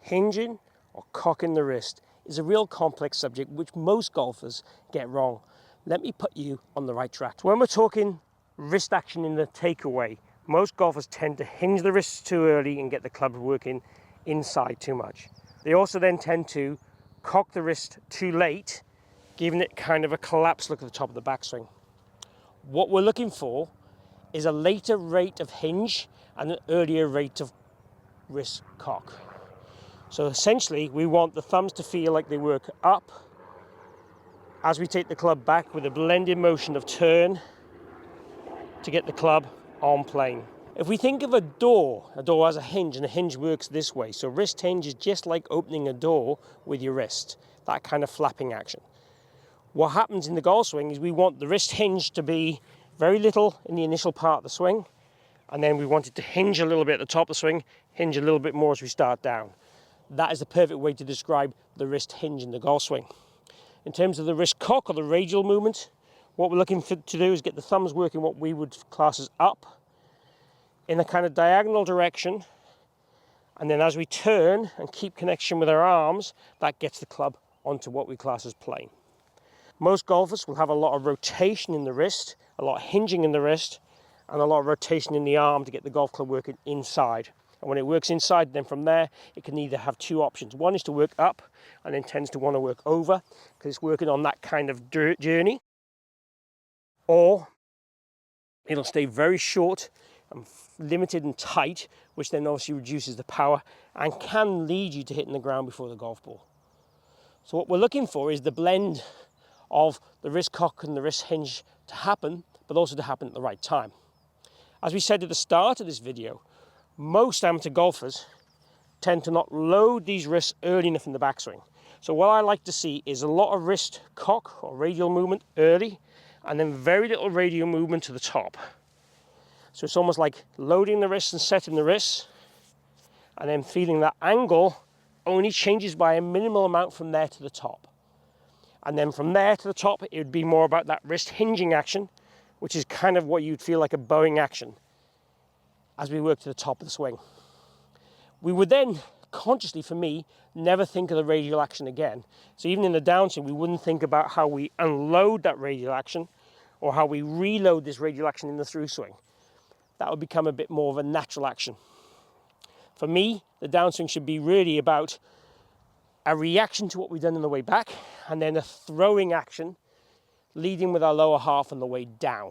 hinging or cocking the wrist is a real complex subject which most golfers get wrong. Let me put you on the right track. When we're talking wrist action in the takeaway, most golfers tend to hinge the wrists too early and get the club working inside too much. They also then tend to cock the wrist too late, giving it kind of a collapsed look at the top of the backswing. What we're looking for is a later rate of hinge and an earlier rate of wrist cock. So essentially, we want the thumbs to feel like they work up as we take the club back with a blended motion of turn to get the club on plane. If we think of a door has a hinge, and a hinge works this way. So wrist hinge is just like opening a door with your wrist, that kind of flapping action. What happens in the golf swing is we want the wrist hinge to be very little in the initial part of the swing, and then we want it to hinge a little bit at the top of the swing, hinge a little bit more as we start down. That is the perfect way to describe the wrist hinge in the golf swing. In terms of the wrist cock or the radial movement, what we're looking to do is get the thumbs working what we would class as up in a kind of diagonal direction, and then as we turn and keep connection with our arms, that gets the club onto what we class as plane. Most golfers will have a lot of rotation in the wrist, a lot of hinging in the wrist, and a lot of rotation in the arm to get the golf club working inside. And when it works inside, then from there, it can either have two options. One is to work up, and then tends to want to work over, because it's working on that kind of journey. Or it'll stay very short and limited and tight, which then obviously reduces the power and can lead you to hitting the ground before the golf ball. So what we're looking for is the blend of the wrist cock and the wrist hinge to happen, but also to happen at the right time. As we said at the start of this video, most amateur golfers tend to not load these wrists early enough in the backswing. So what I like to see is a lot of wrist cock or radial movement early, and then very little radial movement to the top. So it's almost like loading the wrists and setting the wrists, and then feeling that angle only changes by a minimal amount from there to the top. And then from there to the top, it would be more about that wrist hinging action, which is kind of what you'd feel like a bowing action as we work to the top of the swing. We would then, consciously for me, never think of the radial action again. So even in the downswing, we wouldn't think about how we unload that radial action or how we reload this radial action in the through swing. That would become a bit more of a natural action. For me, the downswing should be really about a reaction to what we've done on the way back, and then a throwing action leading with our lower half on the way down.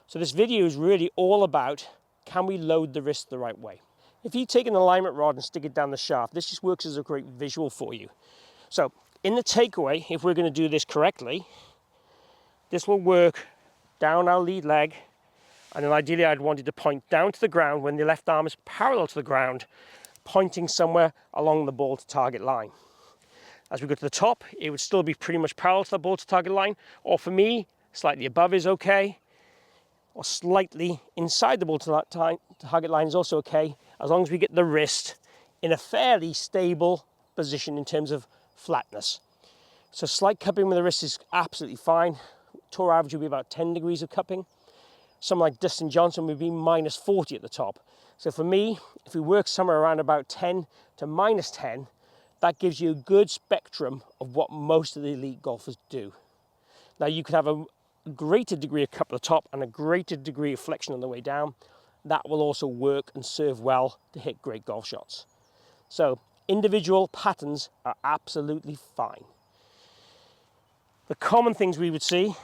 So this video is really all about, can we load the wrist the right way? If you take an alignment rod and stick it down the shaft, this just works as a great visual for you. So in the takeaway, if we're going to do this correctly, this will work down our lead leg, and then ideally I'd want it to point down to the ground when the left arm is parallel to the ground, pointing somewhere along the ball to target line. As we go to the top, it would still be pretty much parallel to the ball to target line, or for me, slightly above is okay, or slightly inside the ball to target line is also okay, as long as we get the wrist in a fairly stable position in terms of flatness. So slight cupping with the wrist is absolutely fine. Tour average would be about 10 degrees of cupping. Someone like Dustin Johnson would be minus 40 at the top. So for me, if we work somewhere around about 10 to minus 10, that gives you a good spectrum of what most of the elite golfers do. Now you could have a greater degree of cup at the top and a greater degree of flexion on the way down. That will also work and serve well to hit great golf shots. So individual patterns are absolutely fine. The common things we would see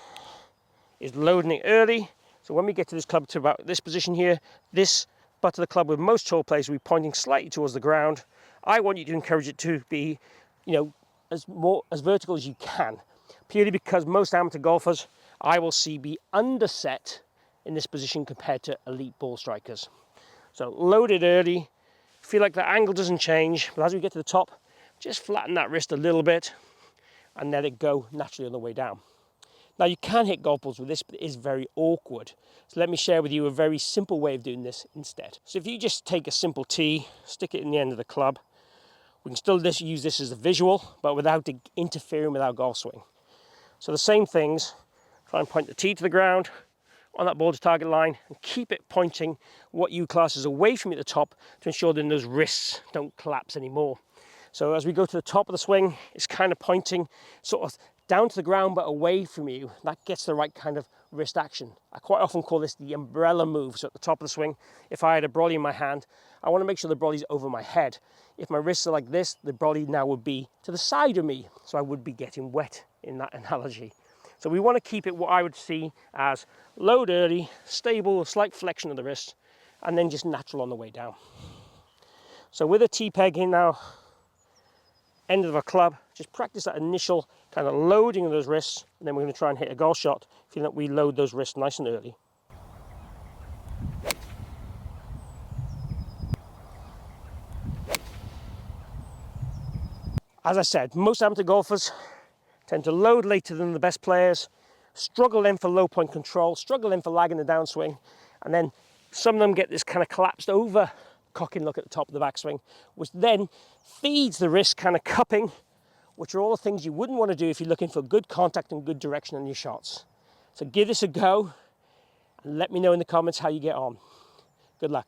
is loading it early. So when we get to this club to about this position here, this butt of the club with most tour players will be pointing slightly towards the ground. I want you to encourage it to be, as vertical as you can, purely because most amateur golfers I will see be underset in this position compared to elite ball strikers. So load it early, feel like the angle doesn't change, but as we get to the top, just flatten that wrist a little bit and let it go naturally on the way down. Now you can hit golf balls with this, but it is very awkward. So let me share with you a very simple way of doing this instead. So if you just take a simple tee, stick it in the end of the club, we can still use this as a visual, but without interfering with our golf swing. So the same things, try and point the tee to the ground, on that ball to target line and keep it pointing what you class as away from you at the top to ensure that those wrists don't collapse anymore. So as we go to the top of the swing, it's kind of pointing sort of down to the ground but away from you. That gets the right kind of wrist action. I quite often call this the umbrella move. So at the top of the swing, if I had a brolly in my hand, I want to make sure the brolly's over my head. If my wrists are like this, the brolly now would be to the side of me, so I would be getting wet in that analogy. So we want to keep it what I would see as low dirty, stable, slight flexion of the wrist, and then just natural on the way down. So with a T-peg in now, end of a club, just practice that initial kind of loading of those wrists, and then we're going to try and hit a golf shot, feeling that we load those wrists nice and early. As I said, most amateur golfers tend to load later than the best players, struggle then for low point control, struggle then for lag in the downswing, and then some of them get this kind of collapsed over cocking look at the top of the backswing, which then feeds the wrist kind of cupping, which are all the things you wouldn't want to do if you're looking for good contact and good direction on your shots. So give this a go and let me know in the comments how you get on. Good luck.